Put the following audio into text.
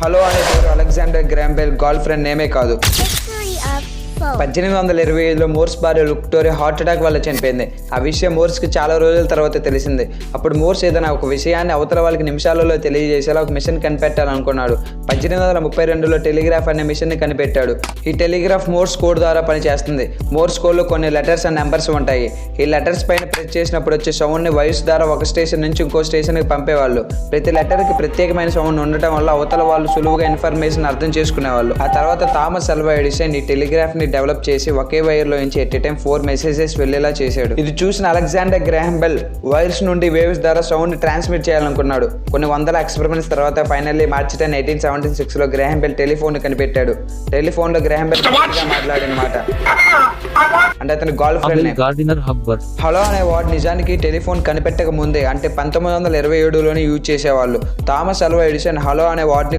Hello అనే పేరు Alexander Graham Bell girl friend నేమే కాదు. 1825లో మోర్స్ భార్య విక్టోరియా హార్ట్ అటాక్ వల్ల చనిపోయింది. ఆ విషయం మోర్స్కి చాలా రోజుల తర్వాత తెలిసింది. అప్పుడు మోర్స్ ఏదైనా ఒక విషయాన్ని అవతల వాళ్ళకి నిమిషాలలో తెలియజేసేలా ఒక మిషన్ కనిపెట్టాలనుకున్నాడు. 1832లో టెలిగ్రాఫ్ అనే మిషన్ని కనిపెట్టాడు. ఈ టెలిగ్రాఫ్ మోర్స్ కోడ్ ద్వారా పనిచేస్తుంది. మోర్స్ కోడ్లో కొన్ని లెటర్స్ అండ్ నెంబర్స్ ఉంటాయి. ఈ లెటర్స్ పైన ప్రెస్ చేసినప్పుడు వచ్చే సౌండ్ని వైర్స్ ద్వారా ఒక స్టేషన్ నుంచి ఇంకో స్టేషన్కి పంపేవాళ్ళు. ప్రతి లెటర్కి ప్రత్యేకమైన సౌండ్ ఉండటం వల్ల అవతల వాళ్ళు సులువుగా ఇన్ఫర్మేషన్ అర్థం చేసుకునేవాళ్ళు. ఆ తర్వాత థామస్ అల్వా ఎడిసన్ ఈ టెలిగ్రాఫ్ని డెవలప్ చేసి ఒకే వైర్లో నుంచి ఎట్ ఏ టైం 4 మెసేజెస్ వెళ్ళేలా చేశాడు. ఇది చూసిన అలెగ్జాండర్ గ్రాహం బెల్ వైర్స్ నుండి వేవ్స్ ద్వారా సౌండ్ ట్రాన్స్మిట్ చేయాలనుకున్నాడు. కొన్ని వందల ఎక్స్పెరిమెంట్స్ తర్వాత ఫైనల్లీ మార్చి 10, 1876లో గ్రాహం బెల్ టెలిఫోన్ కనిపెట్టాడు. టెలిఫోన్లో గ్రాహం బెల్ మాట్లాడిన మాట అంటే అతని గర్ల్ ఫ్రెండ్. హలో అనే వర్డ్ నిజానికి టెలిఫోన్ కనిపెట్టక ముందే అంటే 1927లోనే యూజ్ చేసేవాళ్ళు. థామస్ అల్వా ఎడిసన్ హలో అనే వర్డ్ని